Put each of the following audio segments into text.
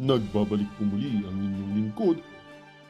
Nagbabalik po muli ang inyong lingkod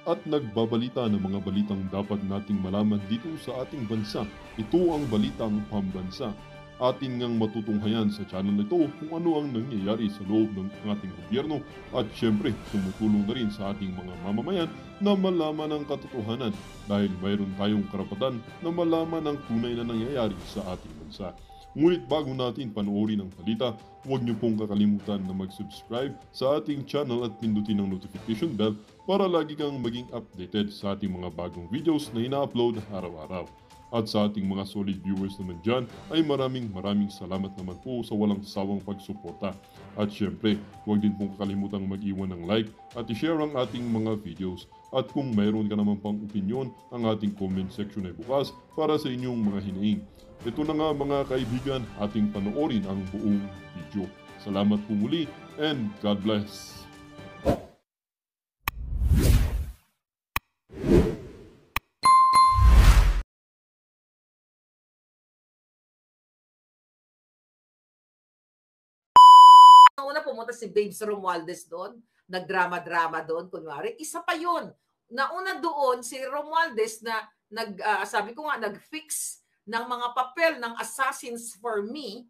at nagbabalita ng mga balitang dapat nating malaman dito sa ating bansa. Ito ang Balitang Pambansa. Atin ngang matutunghayan sa channel na ito kung ano ang nangyayari sa loob ng ating gobyerno at syempre tumutulong na rin sa ating mga mamamayan na malaman ang katotohanan dahil mayroon tayong karapatan na malaman ang tunay na nangyayari sa ating bansa. Ngunit bago natin panoorin ang balita, huwag niyo pong kakalimutan na mag-subscribe sa ating channel at pindutin ang notification bell para lagi kang maging updated sa ating mga bagong videos na ina-upload araw-araw. At sa ating mga solid viewers naman dyan ay maraming salamat naman po sa walang sawang pagsuporta. At syempre, huwag din pong kakalimutan mag-iwan ng like at i-share ang ating mga videos. At kung mayroon ka naman pang opinion, ang ating comment section ay bukas para sa inyong mga hinaing. Ito na nga mga kaibigan, ating panoorin ang buong video. Salamat po muli and God bless! Una pumunta si Babes Romualdez doon, nagdrama-drama doon, kunwari. Isa pa yun. Nauna doon si Romualdez na sabi ko nga, nag-fix ng mga papel ng Assassins for Me,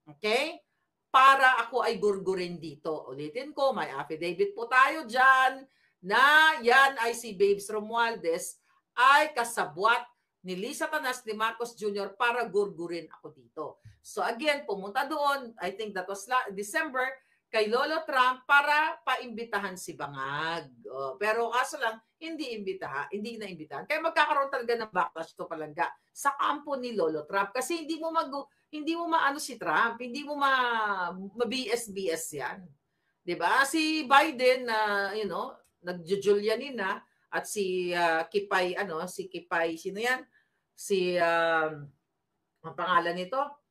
okay? Para ako ay gurgurin dito. Ulitin ko, may affidavit po tayo dyan na yan ay si Babes Romualdez ay kasabwat ni Lisa Tanas ni Marcos Jr. para gurgurin ako dito. So again, pumunta doon, I think that was December, kay Lolo Trump para paimbitahan si Bangag. Pero kaso lang, hindi naimbitahan. Kaya magkakaroon talaga ng backlash to Palangga sa kampo ni Lolo Trump. Kasi hindi mo maano si Trump, hindi mo ma-BS-BS yan. 'Di ba? Si Biden na, nagjujulianin na at si Kipay, sino yan? Si ang pangalan nito?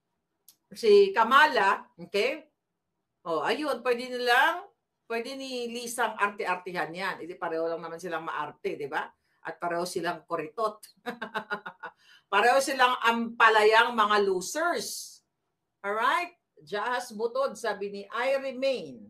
Si Kamala, okay? Ayun, pwede ni Lisang arte-artehan yan. Hindi pareho lang naman silang maarte, 'di ba? At pareho silang kuritot. Pareho silang ampalayang mga losers. Alright? Jahas butod, sabi ni I remain.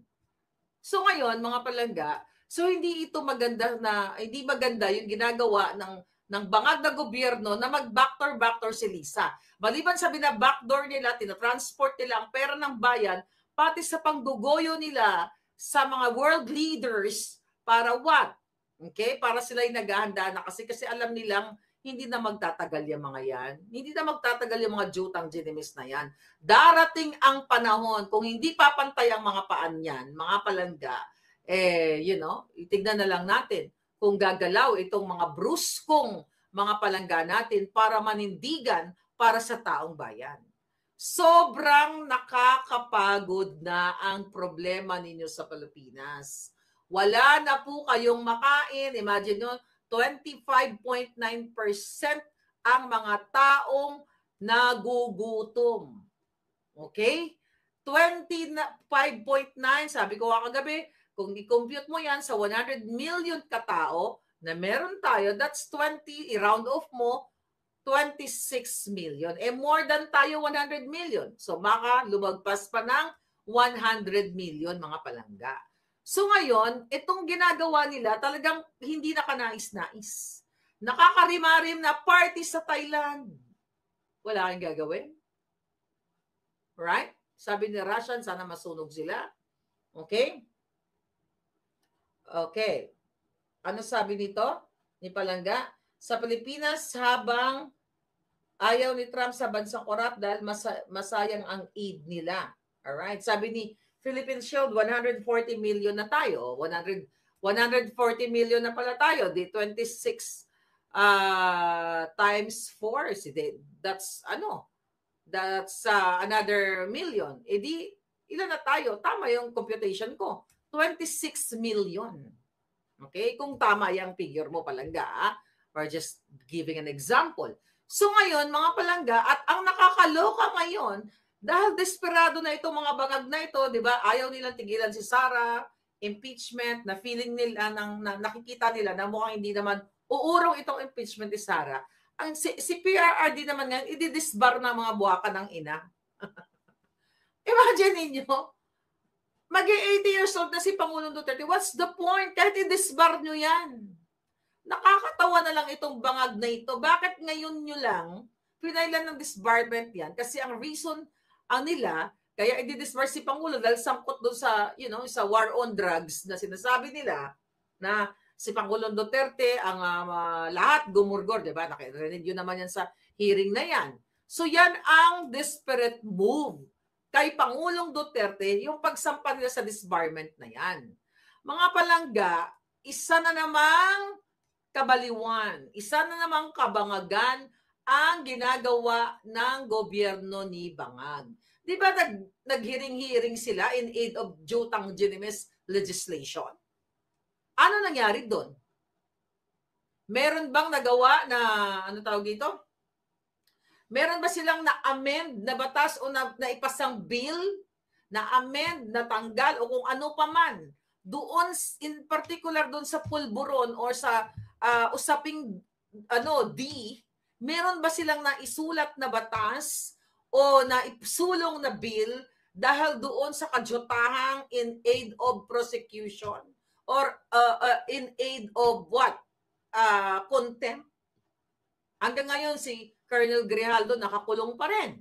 So ngayon, mga palangga, so hindi maganda yung ginagawa ng bangag na gobyerno na mag-backdoor si Lisa. Maliban sa bina-backdoor nila, tinatransport nila ang pera ng bayan, pati sa pangdugoyo nila sa mga world leaders para what? Okay? Para sila yung naghahanda na kasi alam nilang hindi na magtatagal yung mga yan. Hindi na magtatagal yung mga jutang ginimis na yan. Darating ang panahon, kung hindi papantay ang mga paan yan, mga palangga, itignan na lang natin kung gagalaw itong mga bruskong mga palangga natin para manindigan para sa taong bayan. Sobrang nakakapagod na ang problema ninyo sa Pilipinas. Wala na po kayong makain. Imagine nyo, 25.9% ang mga taong nagugutom. Okay? 25.9, sabi ko kagabi, kung i-compute mo yan sa 100 million katao na meron tayo, that's 20, i-round off mo, 26 million. More than tayo 100 million. So baka lumagpas pa ng 100 million mga palangga. So ngayon, itong ginagawa nila talagang hindi nakanais-nais. Nakakarimarim na party sa Thailand. Wala kang gagawin. Right? Sabi ni Russian, sana masunog sila. Okay? Okay. Ano sabi nito? Ni Palangga? Sa Pilipinas, habang ayaw ni Trump sa bansang korap dahil masayang ang aid nila. Alright? Sabi ni Philippine Shield, 140 million na tayo. 140 million na pala tayo. Di 26 times 4. That's another million. Di, ilan na tayo? Tama yung computation ko. 26 million. Okay? Kung tama yung figure mo, Palangga, or just giving an example. So ngayon, mga palangga, at ang nakakaloka ngayon, dahil desperado na itong mga bangag na ito, di ba? Ayaw nilang tigilan si Sara, impeachment, na feeling nila, nakikita nila na mukhang hindi naman uurong itong impeachment ni Sara. Si PRRD naman ngayon, ididisbar na mga buwaka ng ina. Imagine ninyo, Mag-80 years old na si Pangulong Duterte. What's the point? Kahit i-disbar nyo yan. Nakakatawa na lang itong bangag na ito. Bakit ngayon nyo lang pinailan ng disbarment yan? Kasi ang reason nila, kaya i-disbar si Pangulo dahil sangkot doon sa, sa war on drugs na sinasabi nila na si Pangulong Duterte ang lahat gumurgor, di ba? Nakirinig yun naman yan sa hearing na yan. So yan ang desperate move kay Pangulong Duterte, yung pagsampa nila sa disbarment na yan. Mga palangga, isa na namang kabaliwan, isa na namang kabangagan ang ginagawa ng gobyerno ni Bangag. Di ba naghiring-hiring sila in aid of Jutang Ginimes legislation? Ano nangyari doon? Meron bang nagawa na, ano tawag dito? Meron ba silang na-amend na batas o naipasang bill, na-amend, natanggal o kung ano pa man? Doon, in particular doon sa pulburon or sa usaping D, meron ba silang naisulat na batas o naisulong na bill dahil doon sa kadyotahang in aid of prosecution or in aid of what? Contempt? Hanggang ngayon si Colonel Grijaldo nakakulong pa rin.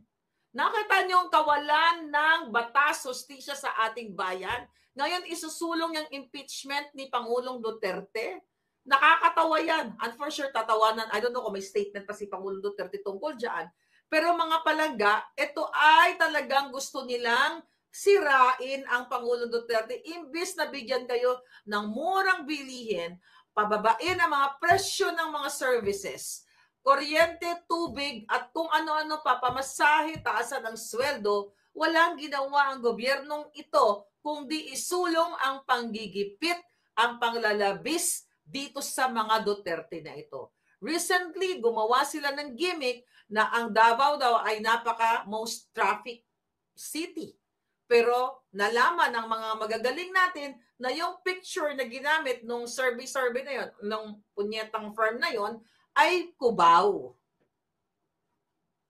Nakita niyo ang kawalan ng batas, hustisya sa ating bayan. Ngayon isusulong yung impeachment ni Pangulong Duterte. Nakakatawa yan. And for sure, tatawanan. I don't know kung may statement pa si Pangulong Duterte tungkol dyan. Pero mga palangga, ito ay talagang gusto nilang sirain ang Pangulong Duterte. Imbis na bigyan kayo ng murang bilihin, pababain ang mga presyo ng mga services, kuryente, tubig, at kung ano-ano pa, pamasahe, taasan ng sweldo, walang ginawa ang gobyernong ito kundi isulong ang panggigipit, ang panglalabis dito sa mga Duterte na ito. Recently, gumawa sila ng gimmick na ang Davao daw ay napaka most traffic city. Pero nalaman ng mga magagaling natin na yung picture na ginamit nung survey na yon, nung punyetang firm na yon, ay Cubao.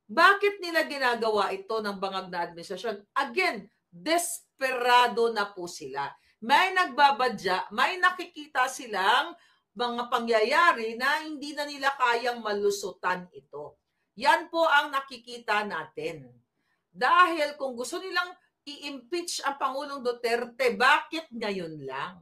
Bakit nila ginagawa ito ng bangag na administrasyon? Again, desperado na po sila. May nagbabadya, may nakikita silang mga pangyayari na hindi na nila kayang malusutan ito. Yan po ang nakikita natin. Dahil kung gusto nilang i-impeach ang Pangulong Duterte, bakit ngayon lang?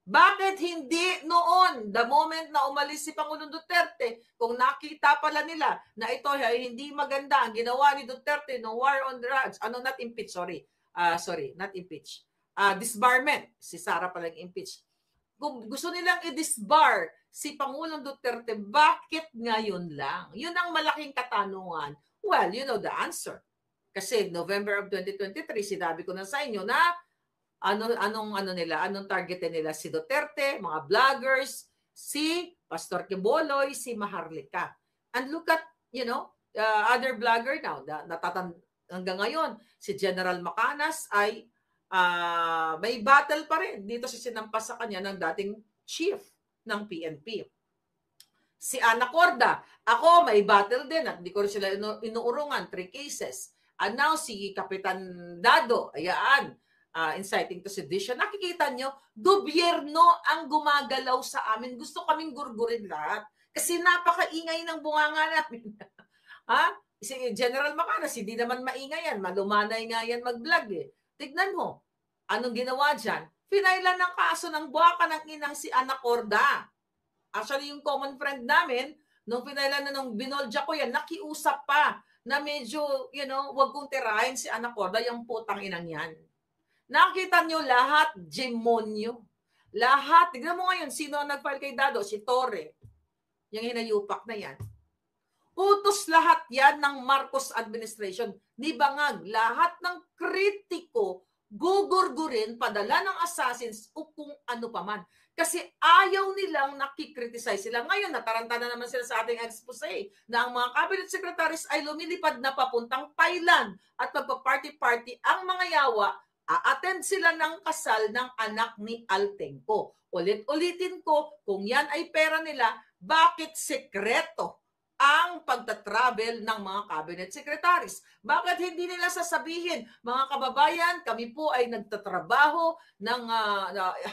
Bakit hindi noon, the moment na umalis si Pangulong Duterte, kung nakita pala nila na ito ay hindi maganda ang ginawa ni Duterte no war on drugs, not impeach, not impeach. Disbarment, si Sara palang impeach. Kung gusto nilang i-disbar si Pangulong Duterte, bakit ngayon lang? Yun ang malaking katanungan. Well, you know the answer. Kasi November of 2023, sinabi ko na sa inyo na anong targetin nila? Si Duterte, mga vloggers, si Pastor Quiboloy, si Maharlika. And look at, other vlogger now, hanggang ngayon, si General Macanas ay may battle pa rin dito sa sinampas sa kanya ng dating chief ng PNP. Si Ana Corda, ako may battle din at hindi ko rin sila inuurungan, 3 cases. And now si Kapitan Dado, ayan, inciting to sedition. Nakikita nyo, gobyerno ang gumagalaw sa amin. Gusto kaming gurgurin lahat. Kasi napakaingay ng bunganga namin. Si General Macanas, hindi naman maingay yan. Malumanay nga yan mag-vlog eh. Tignan mo, anong ginawa dyan? Pinailan ng kaso ng buwaka ng inang si Ana Corda. Actually, yung common friend namin, nung pinailan na nung binolja ko yan, nakiusap pa na medyo, wag kong tirahin si Ana Corda, yung putang inang yan. Nakita nyo lahat, demonyo. Lahat. Tignan mo ngayon, sino ang nag-file kay Dado? Si Torre. Yung hinayupak na yan. Utos lahat yan ng Marcos administration. Ni Bangag, lahat ng kritiko, gugurgurin, padala ng assassins o kung ano pa man. Kasi ayaw nilang nakikriticize sila. Ngayon, nataranta na naman sila sa ating expose na ang mga cabinet secretaries ay lumilipad na papuntang Thailand at magpa-party-party ang mga yawa. A-attend sila ng kasal ng anak ni Altenco. Ulit-ulitin ko, kung yan ay pera nila, bakit sekreto ang pagta-travel ng mga cabinet secretaries. Bakit hindi nila sasabihin, mga kababayan, kami po ay nagtatrabaho ng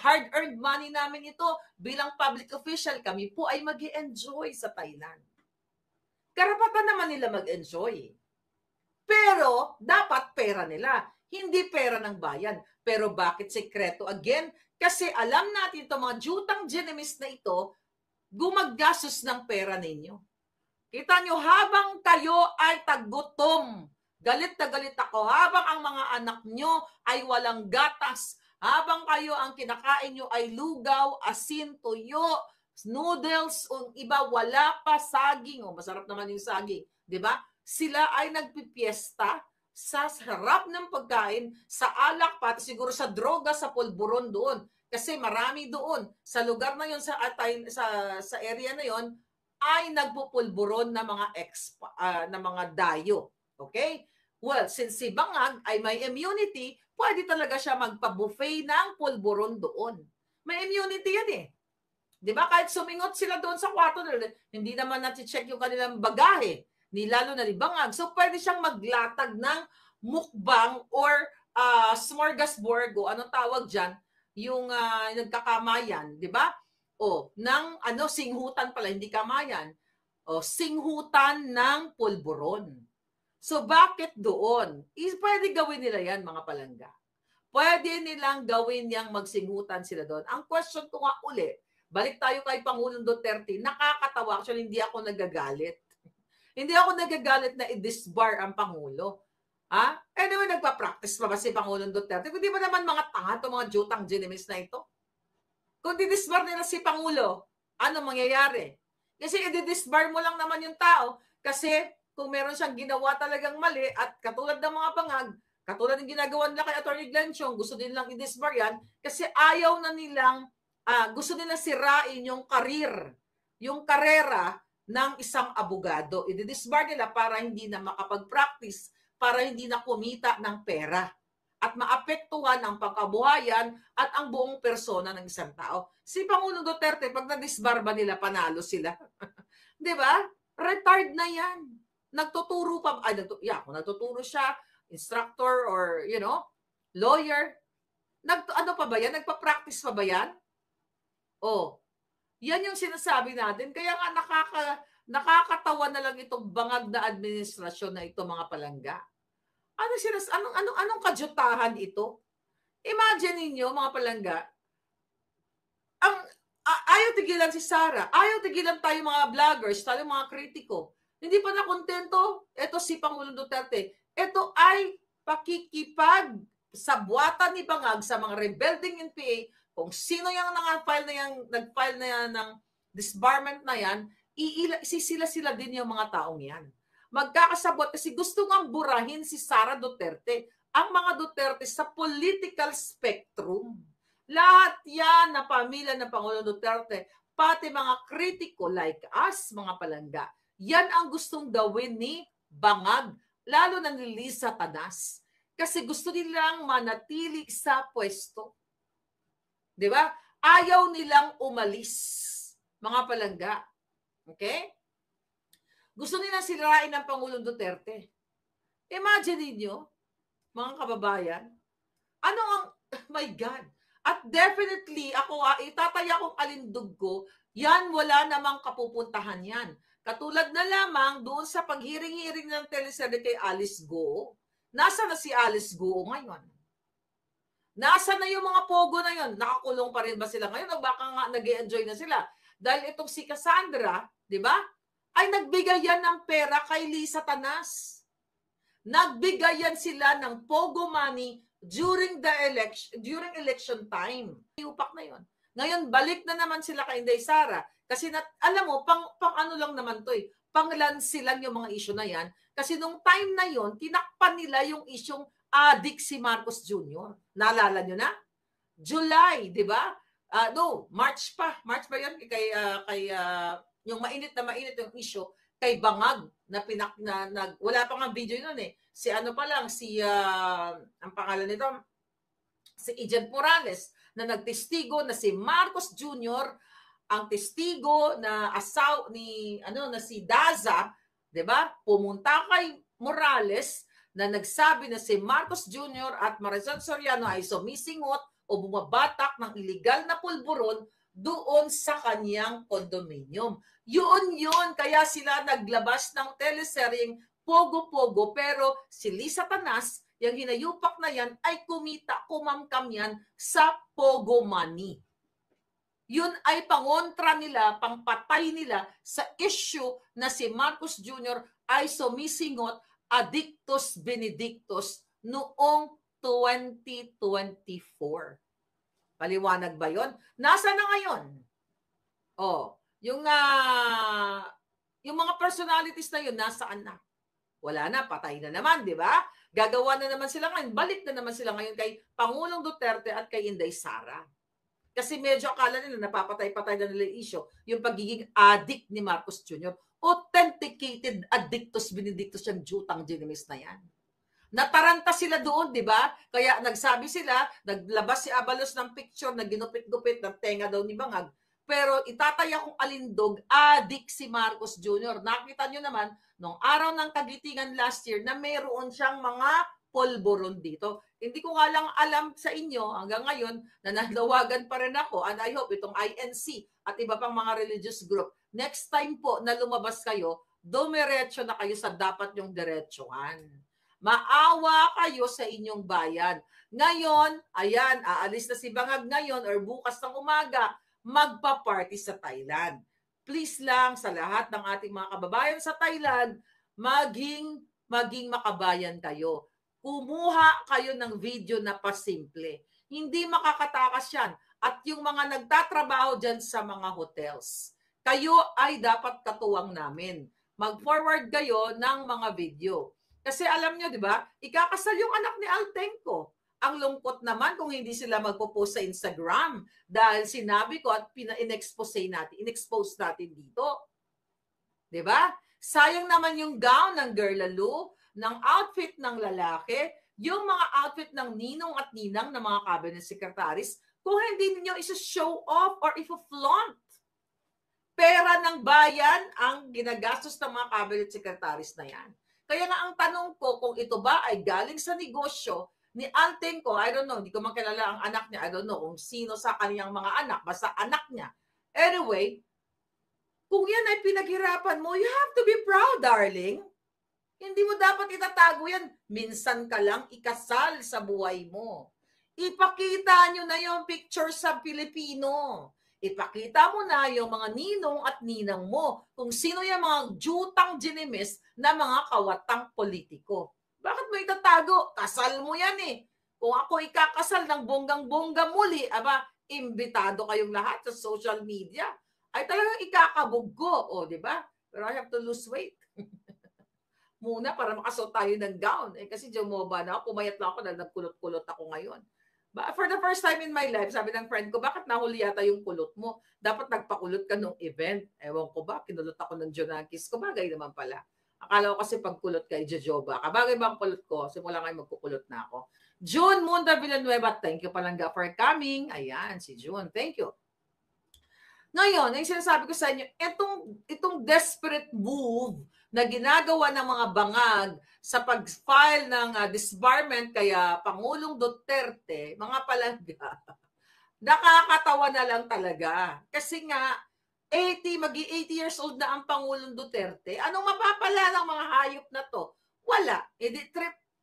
hard-earned money namin ito bilang public official, kami po ay mag-enjoy sa Thailand. Karapatan naman nila mag-enjoy. Pero dapat pera nila, hindi pera ng bayan. Pero bakit sekreto? Again, kasi alam natin itong mga jutang genemis na ito, gumagastos ng pera ninyo. Kita nyo, habang kayo ay tagutom, galit na galit ako, habang ang mga anak nyo ay walang gatas, habang kayo ang kinakain nyo ay lugaw, asin, tuyo, noodles, o iba wala pa saging, o masarap naman yung saging, di ba? Sila ay nagpipiesta sa harap ng pagkain, sa alak, pati siguro sa droga, sa pulburon doon. Kasi marami doon sa lugar na yon, sa area na yon, ay nagpupulburon na mga na mga dayo. Okay? Well, since si Bangag ay may immunity, pwede talaga siya magpa-buffet ng pulburon doon. May immunity yan eh. Di ba? Kahit sumingot sila doon sa kwarto, hindi naman natin-check yung kanilang bagahe, ni lalo na ni Bangag. So, pwede siyang maglatag ng mukbang or smorgasbord, o anong tawag dyan, yung nagkakamayan, di ba? O, ng singhutan pala, hindi kamayan. O, singhutan ng pulburon. So, bakit doon? Pwede gawin nila yan, mga palangga. Pwede nilang gawin yang magsinghutan sila doon. Ang question ko nga uli, balik tayo kay Pangulong Duterte, nakakatawa. Actually, hindi ako nagagalit. Hindi ako nagagalit na i-disbar ang Pangulo. Ha? Anyway, nagpa-practice pa ba si Pangulong Duterte? Hindi ba naman mga tanga itong mga jutang genemis na ito? Kung didisbar nila si Pangulo, ano mangyayari? Kasi i-disbar mo lang naman yung tao kasi kung meron siyang ginawa talagang mali at katulad ng mga Bangag, katulad ng ginagawa nila kay Atty. Glenn Chong, gusto nilang i-disbar yan kasi ayaw na nilang, gusto nilang sirain yung karir, yung karera ng isang abogado. I-disbar nila para hindi na makapag-practice, para hindi na kumita ng pera at maapektuhan ang pangkabuhayan at ang buong persona ng isang tao. Si Pangulong Duterte, pag na-disbar ba nila, panalo sila. Di ba? Retired na yan. Nagtuturo pa, kung nagtuturo siya, instructor or, lawyer, ano pa ba yan? Nagpa-practice pa ba yan? Oh, yan yung sinasabi natin. Kaya nga nakakatawa na lang itong bangag na administrasyon na ito, mga palangga. Anong kajutahan ito? Imagine niyo, mga palangga, ayaw tigilan si Sara, ayaw tigilan tayo mga vloggers, tayo mga kritiko. Hindi pa nakontento, ito si Pangulong Duterte. Ito ay pakikipag sa buwatan ni Bangag sa mga rebelding NPA, kung sino yung nag-file na yan ng disbarment na yan, sila din yung mga taong yan. Magkakasabot kasi gusto nga burahin si Sara Duterte, ang mga Duterte sa political spectrum. Lahat yan na pamilya ng Pangulong Duterte, pati mga kritiko like us, mga palangga, yan ang gustong gawin ni Bangag, lalo na ni Lisa Tanas. Kasi gusto nilang manatili sa pwesto. Di ba? Ayaw nilang umalis, mga palangga. Okay? Gusto nila sirain ng Pangulong Duterte. Imagine niyo, mga kababayan, my God. At definitely, itataya kong alindog ko, yan wala namang kapupuntahan yan. Katulad na lamang doon sa paghiring-hiring ng teleserye kay Alice Go. Nasa na si Alice Go ngayon? Nasa na yung mga pogo na yun? Nakakulong pa rin ba sila ngayon? O baka nga nag-e-enjoy na sila? Dahil itong si Cassandra, di ba? Ay nagbigay yan ng pera kay Lisa Tanas. Nagbigay yan sila ng pogo money during election time. Iupak na yon. Ngayon, balik na naman sila kay Inday Sara. Kasi alam mo, pang ano lang naman to eh. Panglansi lang yung mga issue na yan. Kasi nung time na yon, tinakpan nila yung isyong adik si Marcos Jr. Naalala nyo na? July, di ba? March pa. March pa yun kay yung mainit yung issue kay Bangag na wala pa nga video noon eh. Si ang pangalan nito, si Agent Morales na nagtestigo na si Marcos Jr. ang testigo na na si Daza, 'di ba? Pumunta kay Morales na nagsabi na si Marcos Jr. at Marisol Soriano ay sumisingot o bumabatak ng iligal na pulburon doon sa kanyang kondominium. Yun, kaya sila naglabas ng teleseryeng Pogo-Pogo, pero si Lisa Tanas, yung hinayupak na yan, ay kumamkam yan sa Pogo Money. Yun ay pangontra nila, pangpatay nila sa issue na si Marcos Jr. ay sumisingot Adictus Benedictus noong 2024. Paliwanag ba yun? Nasa na ngayon? Yung mga personalities na yun, nasaan na? Wala na, patay na naman, di ba? Gagawa na naman sila ngayon, balik na naman sila ngayon kay Pangulong Duterte at kay Inday Sara. Kasi medyo akala nila napapatay-patay na nila yung issue, yung pagiging addict ni Marcos Jr. Authenticated Addictus Benedictus yung jutang genimis na yan. Nataranta sila doon, di ba? Kaya nagsabi sila, naglabas si Abalos ng picture na ginupit-gupit ng tenga daw ni Bangag. Pero itataya kong alindog, addict si Marcos Jr. Nakita nyo naman, nung araw ng Kagitingan last year, na mayroon siyang mga polboron dito. Hindi ko nga lang alam sa inyo hanggang ngayon na nanawagan pa rin ako, and I hope itong INC at iba pang mga religious group, next time po na lumabas kayo, dumiretso na kayo sa dapat yung diretsuhan. Maawa kayo sa inyong bayan. Ngayon, ayan, aalis na si Bangag ngayon or bukas ng umaga, magpa-party sa Thailand. Please lang sa lahat ng ating mga kababayan sa Thailand, maging makabayan kayo. Kumuha kayo ng video na pasimple. Hindi makakatakas yan. At yung mga nagtatrabaho dyan sa mga hotels, kayo ay dapat katuwang namin. Mag-forward kayo ng mga video. Kasi alam nyo, di ba, ikakasal yung anak ni Altenco. Ang lungkot naman kung hindi sila magpo-post sa Instagram dahil sinabi ko at in-expose natin dito. 'Di ba? Sayang naman yung gown ng Girl Lalo, ng outfit ng lalaki, yung mga outfit ng ninong at ninang ng mga cabinet secretaries, kung hindi niyo isa-show off or ifo-flaunt. Pera ng bayan ang ginagastos ng mga cabinet secretaries na yan. Kaya nga ang tanong ko, kung ito ba ay galing sa negosyo ni Altenco, I don't know, hindi ko man kilala ang anak niya, I don't know kung sino sa kaniyang mga anak, basta anak niya. Anyway, kung yan ay pinaghirapan mo, you have to be proud, darling. Hindi mo dapat itatago yan. Minsan ka lang ikasal sa buhay mo. Ipakita nyo na yung picture sa Pilipino. Ipakita mo na yung mga ninong at ninang mo kung sino yung mga jutang ginimis na mga kawatang politiko. Bakit mo itatago? Kasal mo yan eh. Kung ako ikakasal ng bonggang-bongga muli, imbitado kayong lahat sa social media, ay talagang ikakabog ko. Di ba? Pero I have to lose weight. Muna para makasuot tayo ng gown. Kasi jumoba na ako, pumayat lang ako dahil nagkulot-kulot ako ngayon. But for the first time in my life, sabi ng friend ko, bakit nahuli yata yung kulot mo? Dapat nagpakulot ka nung event. Ewan ko ba, kinulot ako ng Jonakis. Kumagay naman pala. Akala ko kasi pagkulot kay Jojoba. Kabagay ba ang kulot ko? Simula ngayon magkukulot na ako. June Munda Villanueva, thank you palangga for coming. Ayan, si June. Thank you. Ngayon, yung sinasabi ko sa inyo, itong desperate move na ginagawa ng mga bangag sa pag-file ng disbarment kaya Pangulong Duterte, mga palangga, nakakatawa na lang talaga. Kasi nga, 80 years old na ang Pangulong Duterte. Anong mapapala ng mga hayop na to? Wala.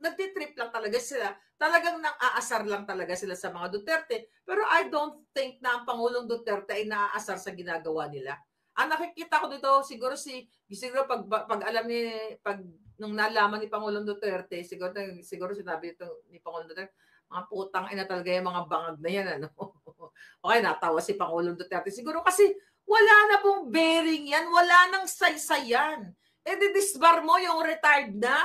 Nagtitrip lang talaga sila. Talagang nang-aasar lang talaga sila sa mga Duterte. Pero I don't think na ang Pangulong Duterte ay naaasar sa ginagawa nila. Ang nakikita ko dito, siguro pag alam nung nalaman ni Pangulong Duterte, siguro sinabi ito ni Pangulong Duterte, mga putang ina talaga yung mga bangag na yan. Ano? Okay, natawa si Pangulong Duterte. Siguro kasi wala na pong bearing yan. Wala nang saysayan. Disbar mo yung retired na.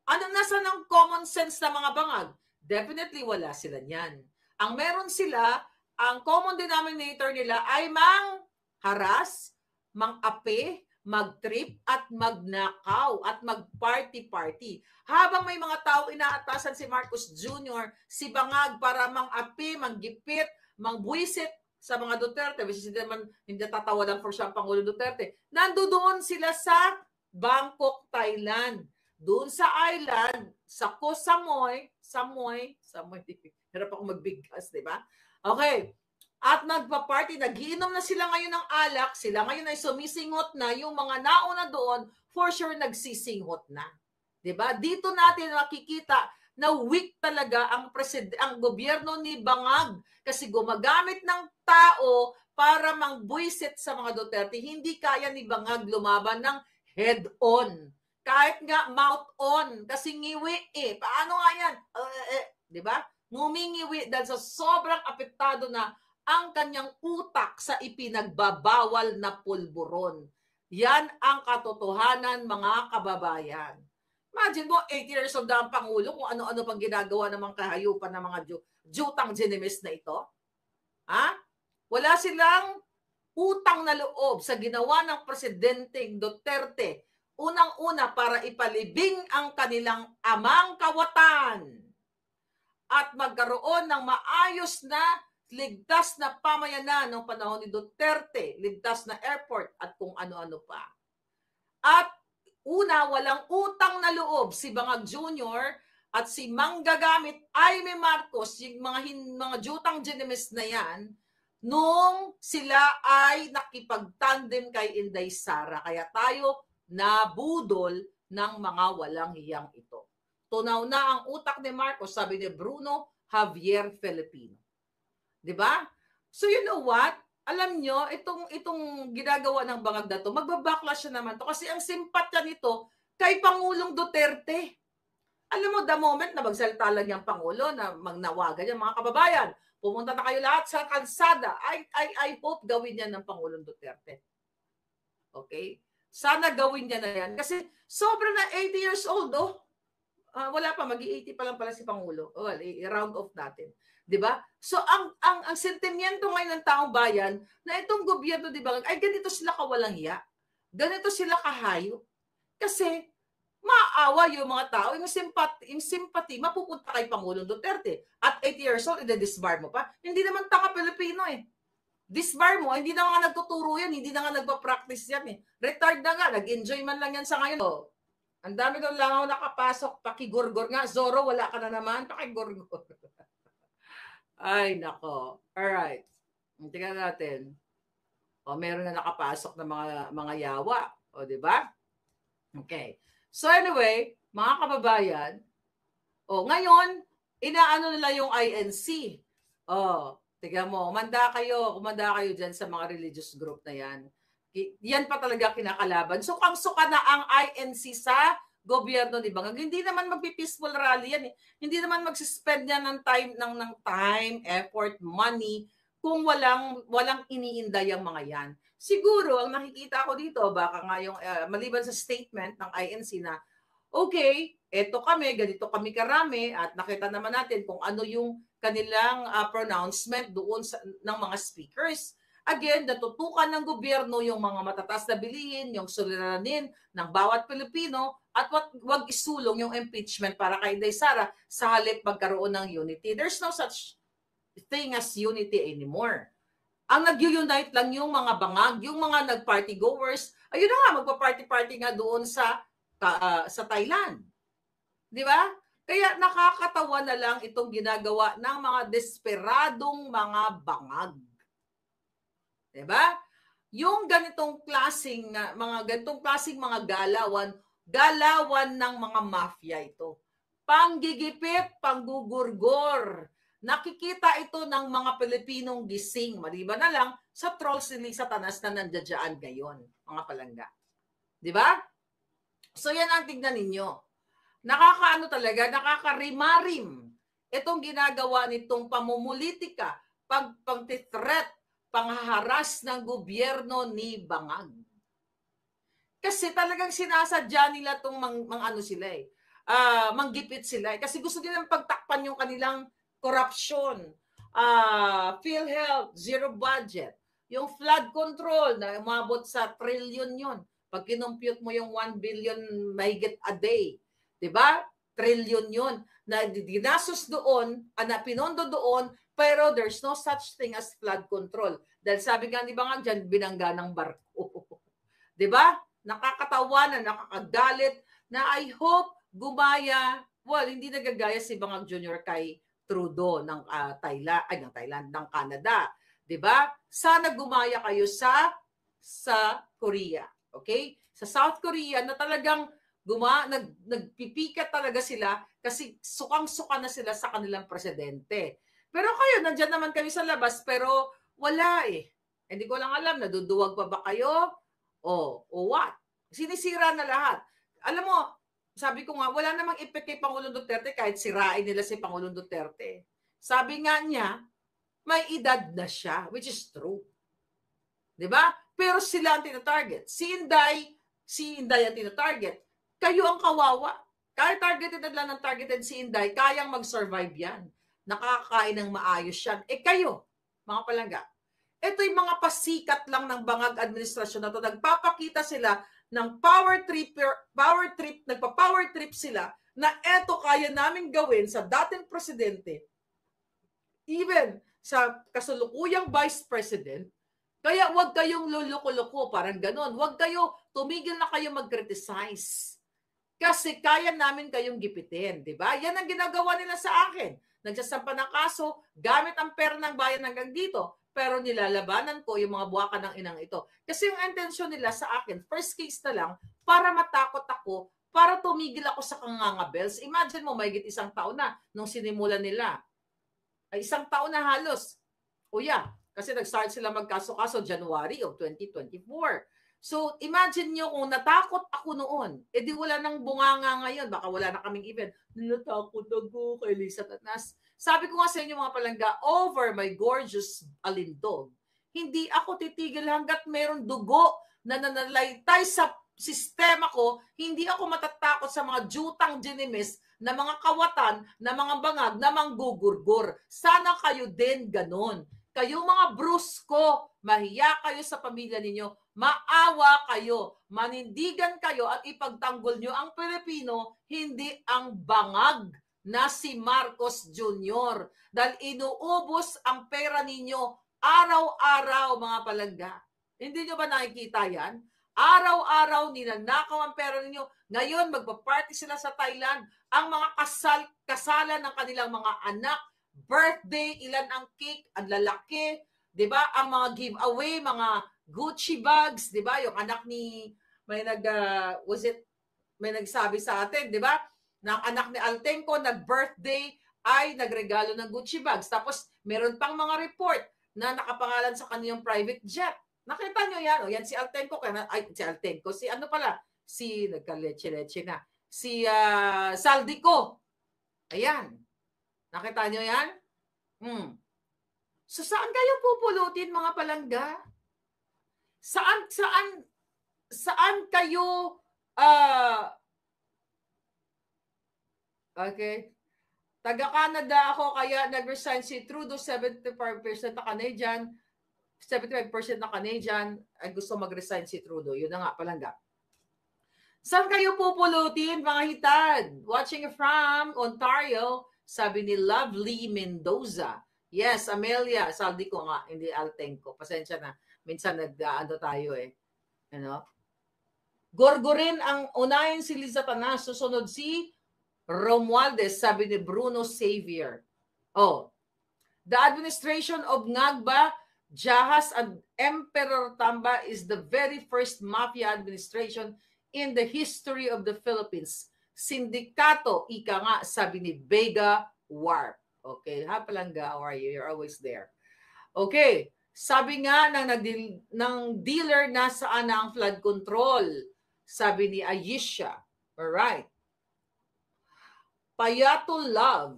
Anong nasa ng common sense na mga bangag? Definitely wala sila niyan. Ang meron sila, ang common denominator nila ay mang-haras, mang-ape, mag-trip, at magnakaw, at mag-party-party. Habang may mga tao inaatasan si Marcos Jr., si Bangag para mang-ape, manggipit, mangbuisit sa mga Duterte, which is hindi tatawanan for siya ang Pangulo Duterte, nandoon sila sa Bangkok, Thailand. Doon sa island, sa Koh Samui, hirap ako magbigkas, di ba? Okay. At nagpa-party, nagiinom na sila ngayon ng alak, sila ngayon ay sumisinghot na, yung mga nauna doon, for sure nagsisinghot na. Diba? Dito natin makikita na weak talaga ang gobyerno ni Bangag kasi gumagamit ng tao para mangbuisit sa mga Duterte. Hindi kaya ni Bangag lumaban ng head-on. Kahit nga mouth-on kasi ngiwi Paano nga yan? Diba? Ngumingiwi dahil sa sobrang apektado na ang kanyang utak sa ipinagbabawal na pulburon. Yan ang katotohanan, mga kababayan. Imagine mo, 80 years old na ang Pangulo, kung ano-ano pang ginagawa ng mga kahayupan ng mga jutang genimis na ito. Ha? Wala silang utang na loob sa ginawa ng Presidenteng Duterte. Unang-una para ipalibing ang kanilang amang kawatan at magkaroon ng maayos na ligtas na pamayanan noong panahon ni Duterte, ligtas na airport at kung ano-ano pa. At una, walang utang na loob si Bangag Jr. at si manggagamit Aimee Marcos, yung mga jutang genimis na yan, nung sila ay nakipagtandem kay Inday Sara. Kaya tayo nabudol ng mga walang hiyang ito. Tunaw na ang utak ni Marcos, sabi ni Bruno Javier Filipino. Diba? So you know what? Alam nyo, itong ginagawa ng Bangag na to, magbabacklash siya naman to kasi ang simpatya nito kay Pangulong Duterte. Alam mo, the moment na magsalita lang yung Pangulo na magnawagan yung mga kababayan, pumunta na kayo lahat sa kalsada, I hope gawin yan ng Pangulong Duterte. Okay? Sana gawin niya na yan kasi sobra na 80 years old, oh. Wala pa, mag-80 pa lang pala si Pangulo. Well, i-round off natin. 'Di ba? So ang sentimiento ngayon ng taong bayan na itong gobyerno, 'di ba, ay ganito sila kawalang hiya. Ganito sila kahayo. Kasi maawa yung mga tao, yung sympathy mapupunta kay Pangulong Duterte. At 80 years old, i-disbar mo pa. Hindi naman taka Pilipino eh. Disbar mo, hindi na nga nagtuturo yan, hindi na nga nagpa-practice yan eh. Retired na nga, nag-enjoy man lang yan sa ngayon. Oh, ang dami daw lang ako nakapasok, pakigurgor nga. Zoro, wala ka na naman, pakigurgor. Ay, nako. Alright. Tingnan natin. O, meron na nakapasok na mga yawa. O, di ba? Okay. So, anyway, mga kababayan, ngayon, inaano nila yung INC. Tingnan mo, kumanda kayo dyan sa mga religious group na yan. Yan pa talaga kinakalaban. So, ang suka na ang INC sa gobyerno ni Bangag. Hindi naman magpi-peaceful rally yan eh. Hindi naman magsispend yan ng time, effort, money kung walang iniinday ang mga yan. Siguro, ang nakikita ko dito, baka nga yung maliban sa statement ng INC na, okay, eto kami, ganito kami karami, at nakita naman natin kung ano yung kanilang pronouncement doon ng mga speakers. Again, natutukan ng gobyerno yung mga matataas na bilihin, yung suliranin ng bawat Pilipino, at wag isulong yung impeachment para kay Inday Sara sa halip magkaroon ng unity. There's no such thing as unity anymore. Ang nag-unite lang yung mga Bangag, yung mga nag-party goers, ayun na nga, magpa-party-party nga doon sa Thailand. Di ba? Kaya nakakatawa na lang itong ginagawa ng mga desperadong mga Bangag. Di ba? Yung ganitong klaseng mga galawan ng mga mafia ito. Panggigipit, panggugurgor. Nakikita ito ng mga Pilipinong gising. Maliban na lang sa trolls ni Satanas na nandiyan ngayon, mga palangga. Di ba? So yan ang tignan ninyo. Nakakarimarim itong ginagawa nitong pamumulitika, pagtithreat, panghaharas ng gobyerno ni Bangag. Kasi talagang sinasadya nila itong manggipit sila eh. Kasi gusto nilang pagtakpan yung kanilang corruption, PhilHealth, zero budget, yung flood control na umabot sa trillion yun. Pag kinumpute mo yung 1 billion mahigit a day, di ba? Trillion yun na dinastos doon, na pinondo doon Pero there's no such thing as flood control. Dahil sabi nga ni Bangag dyan, binangga ng barko. Diba? Nakakatawa na, nakakagalit, na I hope gumaya, well, hindi nagagaya si Bangag Jr. kay Trudeau ng Thailand, ng Canada. Diba? Sana gumaya kayo sa Korea. Okay? Sa South Korea na talagang nagpipikat talaga sila kasi sukang-suka na sila sa kanilang presidente. Pero kayo, nandyan naman kayo sa labas, pero wala eh. Hindi ko lang alam, naduduwag pa ba kayo? O what? Sinisira na lahat. Alam mo, sabi ko nga, wala namang epek kay Pangulong Duterte kahit sirain nila si Pangulong Duterte. Sabi nga niya, may edad na siya, which is true. Diba? Pero sila ang tinatarget. Si Inday ang tinatarget. Kayo ang kawawa. Kahit targeted lang ng targeted si Inday, kayang mag-survive yan. Nakakain ng maayos yan. Kayo, mga palangga, ito yung mga pasikat lang ng Bangag administrasyon na to. Nagpapakita sila ng power trip, nagpa-power trip sila na eto kaya namin gawin sa dating presidente, even sa kasalukuyang vice president. Kaya wag kayong luluko-luko, parang ganon. Wag kayo, tumigil na kayo mag-criticize. Kasi kaya namin kayong gipitin, di ba? Yan ang ginagawa nila sa akin. Nagsasampa ng kaso, gamit ang pera ng bayan hanggang dito, pero nilalabanan ko yung mga buwakan ng inang ito. Kasi yung intensyon nila sa akin, first case na lang, para matakot ako, para tumigil ako sa kangangabels. Imagine mo, mahigit isang taon na nung sinimulan nila. Ay, isang taon na halos. O yeah, kasi nag-start sila magkaso-kaso January of 2024. So, imagine nyo kung natakot ako noon, edi wala nang bunganga ngayon, baka wala na kaming event. Natakot ako kay Lisa Tanas. Sabi ko nga sa inyo mga palangga, over my gorgeous alindog, hindi ako titigil hanggat meron dugo na nanalaytay sa sistema ko, hindi ako matatakot sa mga jutang ginimis na mga kawatan, na mga bangag, na manggugurgur. Sana kayo din ganon. Kayo mga brusko, mahiya kayo sa pamilya ninyo, maawa kayo, manindigan kayo at ipagtanggol nyo ang Pilipino, hindi ang bangag na si Marcos Jr. Dahil inuubos ang pera ninyo araw-araw mga palangga. Hindi nyo ba nakikita yan? Araw-araw ninanakaw ang pera ninyo. Ngayon magpa-party sila sa Thailand. Ang mga kasalan ng kanilang mga anak, birthday, ilan ang cake, ang lalaki, 'di ba? Ang mga giveaway, mga Gucci bags, 'di ba? Yung anak ni may nagsabi sa atin, 'di ba? Na ang anak ni Altenco nag-birthday ay nagregalo ng Gucci bags. Tapos meron pang mga report na nakapangalan sa kaniyang private jet. Nakita nyo yan? O yan si Altenco, si Altenco, si ano pala? Si nagka-leche-leche na. Si Saldico. Ayan. Nakita nyo yan? So saan kayo pupulutin mga palangga? Saan kayo okay. Taga-Canada ako kaya nag-resign si Trudeau, 75% na Canadian, 75% na Canadian ay gusto mag-resign si Trudeau. Yun na nga palangga. Saan kayo pupulutin mga hitad? Watching from Ontario, sabi ni Lovely Mendoza. Yes, Amelia, saldi ko nga, hindi Altenco. Pasensya na. Minsan nag-ano tayo eh. Ano? Gorgorin ang unahin si Liza Tanas, susunod si Romualdez, sabi ni Bruno Xavier. Oh, the administration of Ngagba, Jahas, and Emperor Tamba is the very first mafia administration in the history of the Philippines. Sindikato, ika nga, sabi ni Vega Warp. Okay, ha palangga, how are you? You're always there. Okay, sabi nga ng dealer, nasaan na ang flood control? Sabi ni Ayesha. Alright. Payato Love.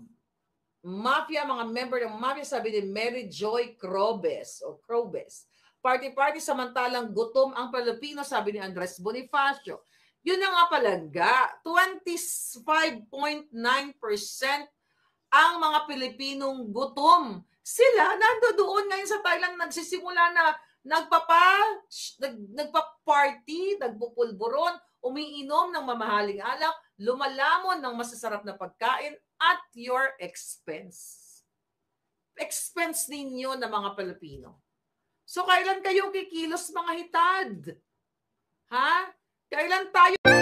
Mafia, mga member ng mafia, sabi ni Mary Joy Crobes o Crobes. Party-party samantalang gutom ang Pilipino, sabi ni Andres Bonifacio. Yun na nga palangga, 25.9% ang mga Pilipinong gutom. Sila nandoon ngayon sa Thailand, nagsisimula na nagpa-party, nagpupulburon, umiinom ng mamahaling alak, lumalamon ng masasarap na pagkain at your expense. expense ninyo na mga Pilipino. So, kailan kayo kikilos mga hitad? Ha? Kailan tayo